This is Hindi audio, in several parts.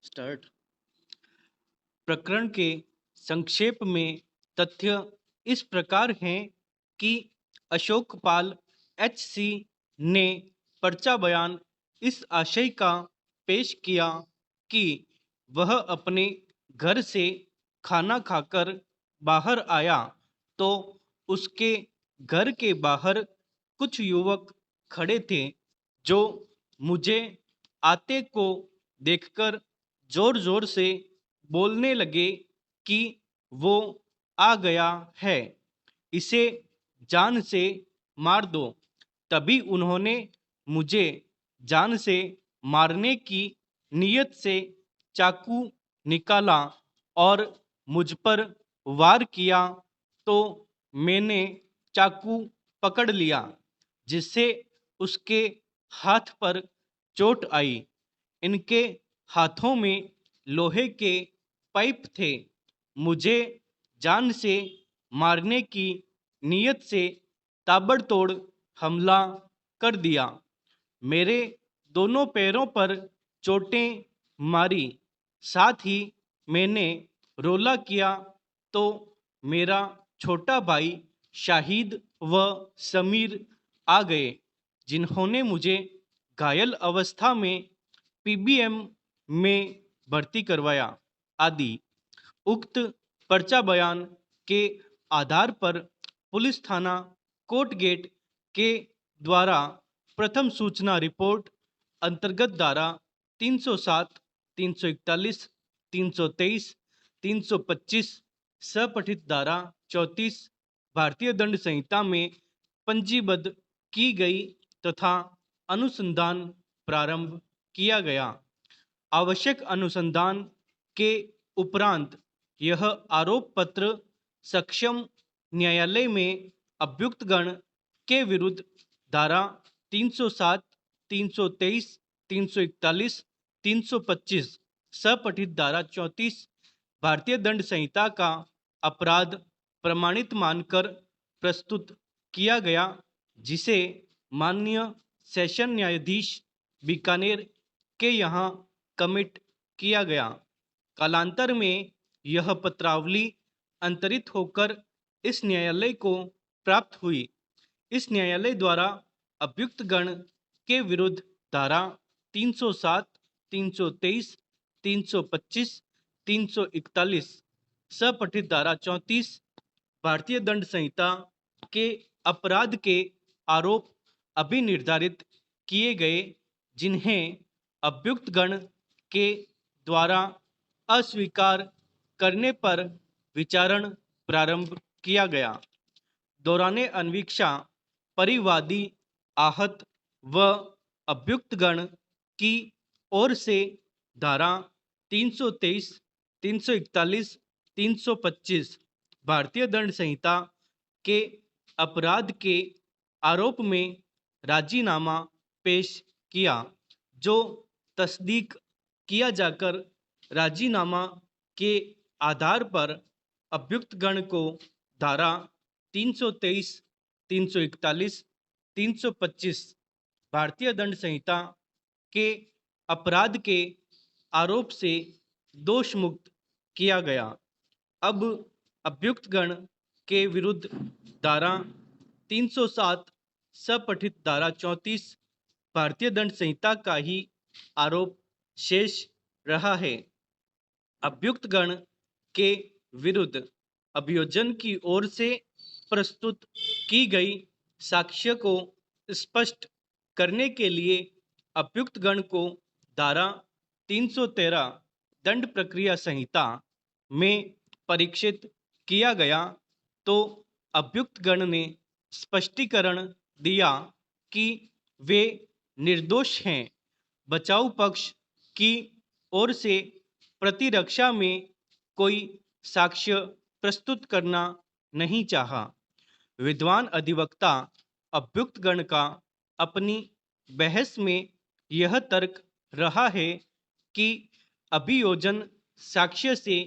स्टार्ट। प्रकरण के संक्षेप में तथ्य इस प्रकार हैं कि अशोक पाल एचसी ने पर्चा बयान इस आशय का पेश किया कि वह अपने घर से खाना खाकर बाहर आया तो उसके घर के बाहर कुछ युवक खड़े थे जो मुझे आते को देखकर जोर जोर से बोलने लगे कि वो आ गया है, इसे जान से मार दो। तभी उन्होंने मुझे जान से मारने की नीयत से चाकू निकाला और मुझ पर वार किया तो मैंने चाकू पकड़ लिया जिससे उसके हाथ पर चोट आई। इनके हाथों में लोहे के पाइप थे। मुझे जान से मारने की नीयत से ताबड़तोड़ हमला कर दिया। मेरे दोनों पैरों पर चोटें मारी। साथ ही मैंने रोला किया तो मेरा छोटा भाई शाहिद व समीर आ गए जिन्होंने मुझे घायल अवस्था में पीबीएम में भर्ती करवाया आदि। उक्त पर्चा बयान के आधार पर पुलिस थाना कोटगेट के द्वारा प्रथम सूचना रिपोर्ट अंतर्गत धारा 307, 341, 323, 325 सपठित धारा 34 भारतीय दंड संहिता में पंजीबद्ध की गई तथा अनुसंधान प्रारंभ किया गया। आवश्यक अनुसंधान के उपरांत यह आरोप पत्र सक्षम न्यायालय में अभियुक्त गण के विरुद्ध धारा 307, 323, 341, 325 सपठित धारा 34 भारतीय दंड संहिता का अपराध प्रमाणित मानकर प्रस्तुत किया गया, जिसे माननीय सेशन न्यायाधीश बीकानेर के यहाँ कमिट किया गया। कालांतर में यह पत्रावली अंतरित होकर इस न्यायालय को प्राप्त हुई। इस न्यायालय द्वारा अभियुक्त गण के विरुद्ध धारा 307, 323, 325, 341 सपठित धारा 34 भारतीय दंड संहिता के अपराध के आरोप अभी निर्धारित किए गए, जिन्हें अभियुक्त गण के द्वारा अस्वीकार करने पर विचारण प्रारंभ किया गया। दौराने अन्वीक्षा परिवादी आहत व अभियुक्त गण की ओर से धारा 323, 341, 325 भारतीय दंड संहिता के अपराध के आरोप में राजीनामा पेश किया, जो तस्दीक किया जाकर राजीनामा के आधार पर अभियुक्त गण को धारा 323, 341, 325 भारतीय दंड संहिता के अपराध के आरोप से दोष मुक्त किया गया। अब अभियुक्त गण के विरुद्ध धारा 307 सपठित धारा 34 भारतीय दंड संहिता का ही आरोप शेष रहा है। अभियुक्त गण के विरुद्ध अभियोजन की ओर से प्रस्तुत की गई साक्ष्य को स्पष्ट करने के लिए अभियुक्त गण को धारा 313 दंड प्रक्रिया संहिता में परीक्षित किया गया तो अभियुक्त गण ने स्पष्टीकरण दिया कि वे निर्दोष हैं। बचाव पक्ष की ओर से प्रतिरक्षा में कोई साक्ष्य प्रस्तुत करना नहीं चाहा। विद्वान अधिवक्ता अभियुक्त गण का अपनी बहस में यह तर्क रहा है कि अभियोजन साक्ष्य से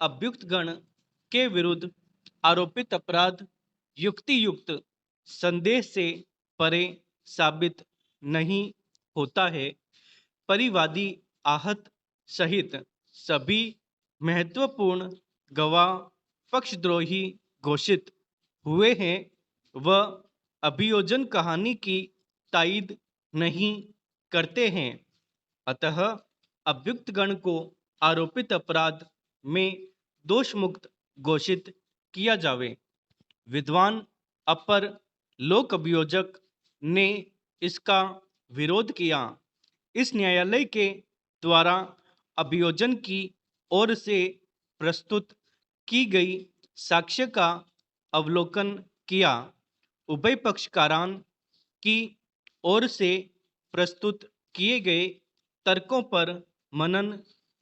अभियुक्त गण के विरुद्ध आरोपित अपराध युक्ति युक्त संदेह से परे साबित नहीं होता है। परिवादी आहत सहित सभी महत्वपूर्ण गवाह पक्षद्रोही घोषित हुए हैं व अभियोजन कहानी की तायद नहीं करते हैं। अतः अभियुक्त गण को आरोपित अपराध में दोष मुक्त घोषित किया जावे। विद्वान अपर लोक अभियोजक ने इसका विरोध किया। इस न्यायालय के द्वारा अभियोजन की ओर से प्रस्तुत की गई साक्ष्य का अवलोकन किया। उभय पक्षकारान की ओर से प्रस्तुत किए गए तर्कों पर मनन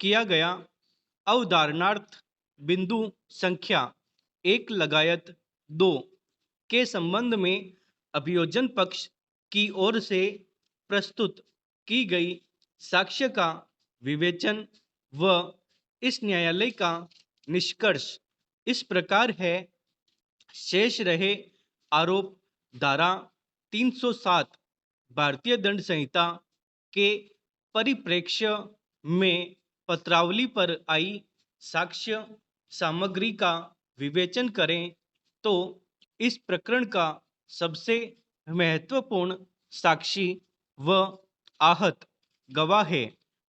किया गया। अवधारणार्थ बिंदु संख्या 1 लगायत 2 के संबंध में अभियोजन पक्ष की ओर से प्रस्तुत की गई साक्ष्य का विवेचन व इस न्यायालय का निष्कर्ष इस प्रकार है। शेष रहे आरोप धारा 307 भारतीय दंड संहिता के परिप्रेक्ष्य में पत्रावली पर आई साक्ष्य सामग्री का विवेचन करें तो इस प्रकरण का सबसे महत्वपूर्ण साक्षी व आहत गवाह है,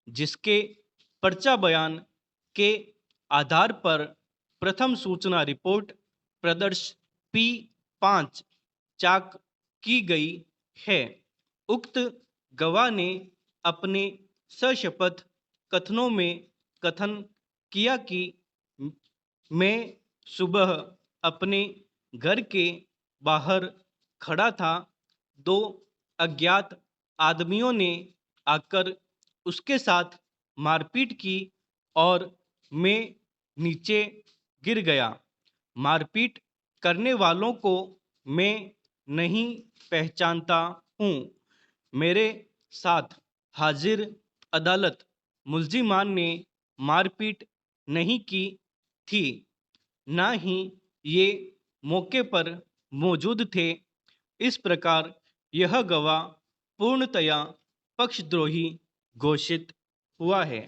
जिसके पर्चा बयान के आधार पर प्रथम सूचना रिपोर्ट प्रदर्श P5 चाक की गई है। उक्त गवाह ने अपने सशपथ कथनों में कथन किया कि मैं सुबह अपने घर के बाहर खड़ा था। 2 अज्ञात आदमियों ने आकर उसके साथ मारपीट की और मैं नीचे गिर गया। मारपीट करने वालों को मैं नहीं पहचानता हूँ। मेरे साथ हाजिर अदालत मुल्जिमान ने मारपीट नहीं की थी, ना ही ये मौके पर मौजूद थे। इस प्रकार यह गवाह पूर्णतया पक्षद्रोही घोषित हुआ है।